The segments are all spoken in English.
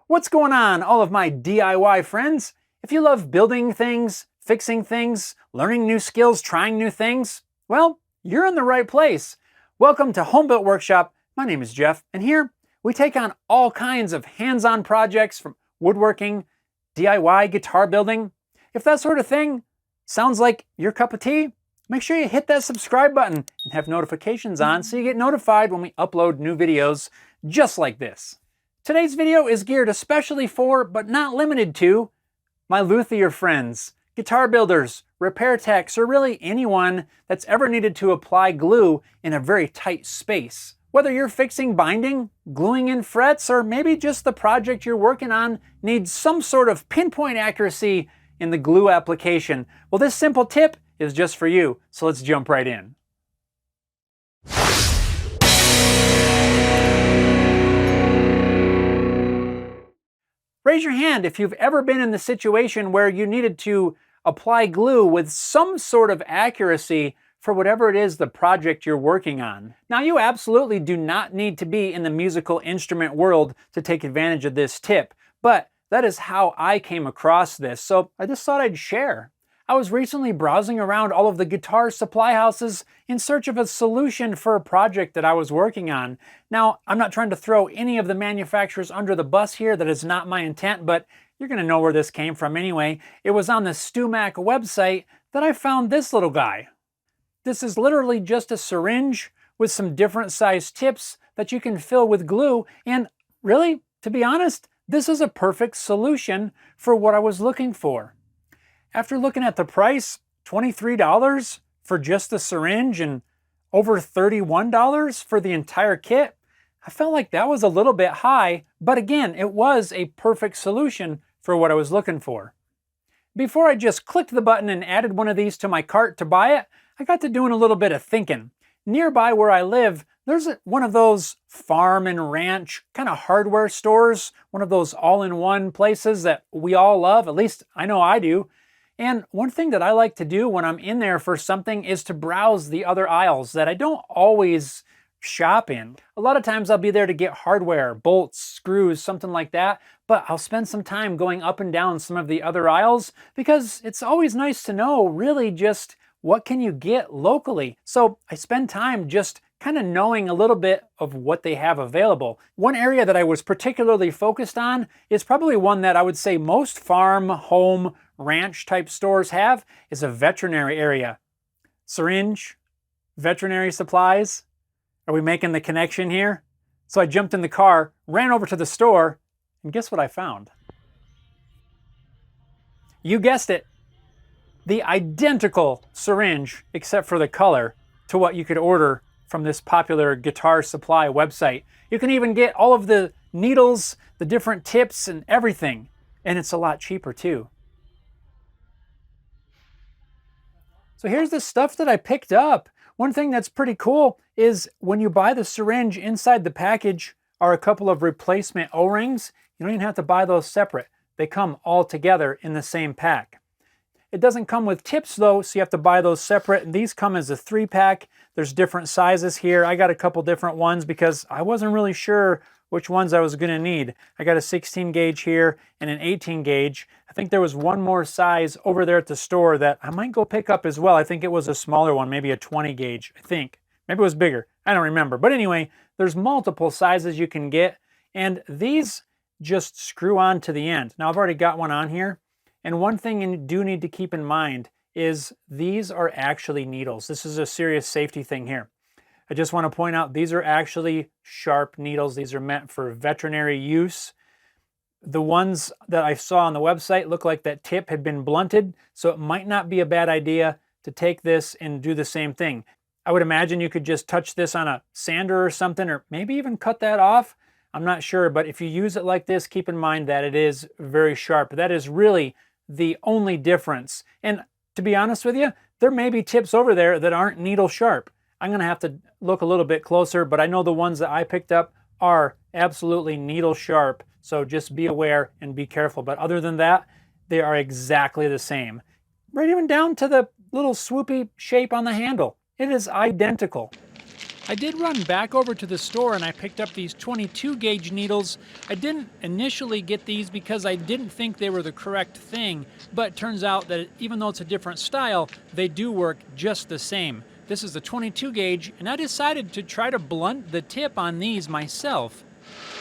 What's going on, all of my DIY friends? If you love building things, fixing things, learning new skills, trying new things, well, you're in the right place. Welcome to Home Built Workshop. My name is Jeff, and here we take on all kinds of hands-on projects from woodworking, DIY, guitar building. If that sort of thing sounds like your cup of tea, make sure you hit that subscribe button and have notifications on so you get notified when we upload new videos just like this. Today's video is geared especially for, but not limited to, my luthier friends, guitar builders, repair techs, or really anyone that's ever needed to apply glue in a very tight space. Whether you're fixing binding, gluing in frets, or maybe just the project you're working on needs some sort of pinpoint accuracy in the glue application, well, this simple tip is just for you, so let's jump right in. Raise your hand if you've ever been in the situation where you needed to apply glue with some sort of accuracy for whatever it is the project you're working on. Now, you absolutely do not need to be in the musical instrument world to take advantage of this tip, but that is how I came across this, so I just thought I'd share. I was recently browsing around all of the guitar supply houses in search of a solution for a project that I was working on. Now, I'm not trying to throw any of the manufacturers under the bus here, that is not my intent, but you're gonna know where this came from anyway. It was on the StewMac website that I found this little guy. This is literally just a syringe with some different size tips that you can fill with glue, and really, to be honest, this is a perfect solution for what I was looking for. After looking at the price, $23 for just the syringe and over $31 for the entire kit, I felt like that was a little bit high, but again, it was a perfect solution for what I was looking for. Before I just clicked the button and added one of these to my cart to buy it, I got to doing a little bit of thinking. Nearby where I live, there's one of those farm and ranch kind of hardware stores, one of those all-in-one places that we all love, at least I know I do. And one thing that I like to do when I'm in there for something is to browse the other aisles that I don't always shop in. A lot of times I'll be there to get hardware, bolts, screws, something like that, but I'll spend some time going up and down some of the other aisles because it's always nice to know really just what can you get locally. So I spend time just kind of knowing a little bit of what they have available. One area that I was particularly focused on is probably one that I would say most farm, home, ranch type stores have, is a veterinary area. Syringe, veterinary supplies. Are we making the connection here? So I jumped in the car, ran over to the store, and guess what I found? You guessed it. The identical syringe, except for the color, to what you could order from this popular guitar supply website. You can even get all of the needles, the different tips, and everything. And it's a lot cheaper too. So here's the stuff that I picked up. One thing that's pretty cool is when you buy the syringe, inside the package are a couple of replacement O-rings. You don't even have to buy those separate. They come all together in the same pack. It doesn't come with tips though, so you have to buy those separate. And these come as a 3-pack. There's different sizes here. I got a couple different ones because I wasn't really sure which ones I was gonna need. I got a 16 gauge here and an 18 gauge. I think there was one more size over there at the store that I might go pick up as well. I think it was a smaller one, maybe a 20 gauge, I think. Maybe it was bigger, I don't remember. But anyway, there's multiple sizes you can get, and these just screw on to the end. Now I've already got one on here, and one thing you do need to keep in mind is these are actually needles. This is a serious safety thing here. I just want to point out these are actually sharp needles. These are meant for veterinary use. The ones that I saw on the website look like that tip had been blunted, so it might not be a bad idea to take this and do the same thing. I would imagine you could just touch this on a sander or something, or maybe even cut that off. I'm not sure, but if you use it like this, keep in mind that it is very sharp. That is really the only difference. And to be honest with you, there may be tips over there that aren't needle sharp. I'm gonna have to look a little bit closer, but I know the ones that I picked up are absolutely needle sharp. So just be aware and be careful. But other than that, they are exactly the same. Right even down to the little swoopy shape on the handle. It is identical. I did run back over to the store and I picked up these 22 gauge needles. I didn't initially get these because I didn't think they were the correct thing, but it turns out that even though it's a different style, they do work just the same. This is the 22 gauge, and I decided to try to blunt the tip on these myself.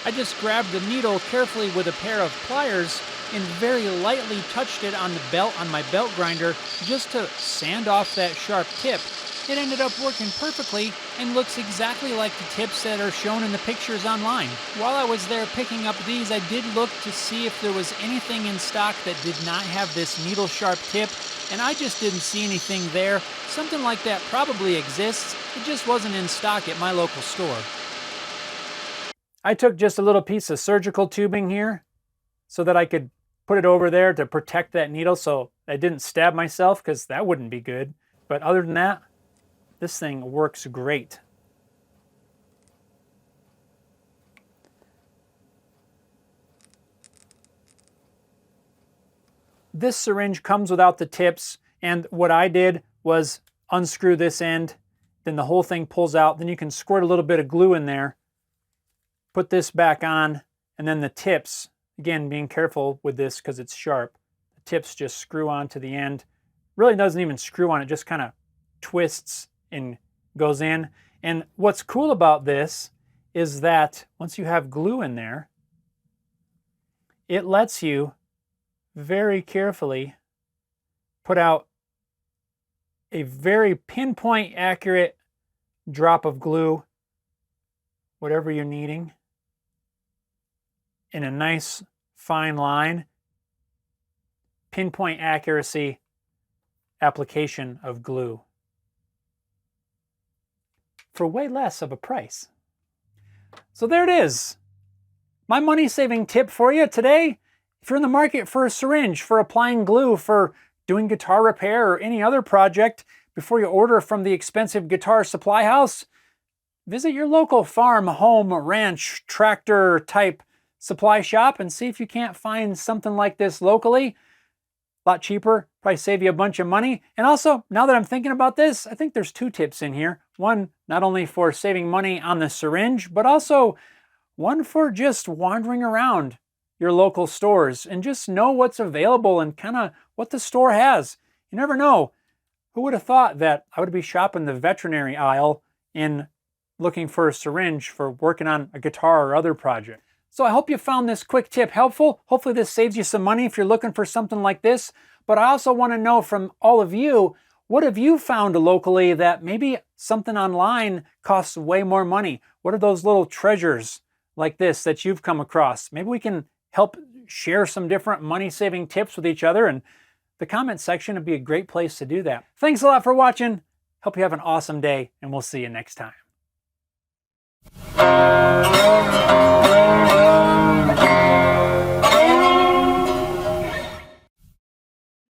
I just grabbed the needle carefully with a pair of pliers and very lightly touched it on the belt on my belt grinder just to sand off that sharp tip. It ended up working perfectly and looks exactly like the tips that are shown in the pictures online. While I was there picking up these, I did look to see if there was anything in stock that did not have this needle sharp tip, and I just didn't see anything there. Something like that probably exists, it just wasn't in stock at my local store. I took just a little piece of surgical tubing here so that I could put it over there to protect that needle so I didn't stab myself, because that wouldn't be good. But other than that, this thing works great. This syringe comes without the tips, and what I did was unscrew this end, then the whole thing pulls out, then you can squirt a little bit of glue in there, put this back on, and then the tips, again being careful with this because it's sharp, the tips just screw on to the end. Really doesn't even screw on, it just kind of twists and goes in. And what's cool about this is that once you have glue in there, it lets you very carefully put out a very pinpoint accurate drop of glue, whatever you're needing, in a nice fine line, pinpoint accuracy application of glue for way less of a price. So there it is. My money-saving tip for you today. If you're in the market for a syringe, for applying glue, for doing guitar repair or any other project, before you order from the expensive guitar supply house, visit your local farm, home, ranch, tractor type supply shop and see if you can't find something like this locally. A lot cheaper, probably save you a bunch of money. And also, now that I'm thinking about this, I think there's two tips in here. One, not only for saving money on the syringe, but also one for just wandering around your local stores and just know what's available and kind of what the store has. You never know. Who would have thought that I would be shopping the veterinary aisle in looking for a syringe for working on a guitar or other project? So I hope you found this quick tip helpful. Hopefully this saves you some money if you're looking for something like this. But I also want to know from all of you, what have you found locally that maybe something online costs way more money? What are those little treasures like this that you've come across? Maybe we can help share some different money-saving tips with each other, and the comment section would be a great place to do that. Thanks a lot for watching. Hope you have an awesome day, and we'll see you next time.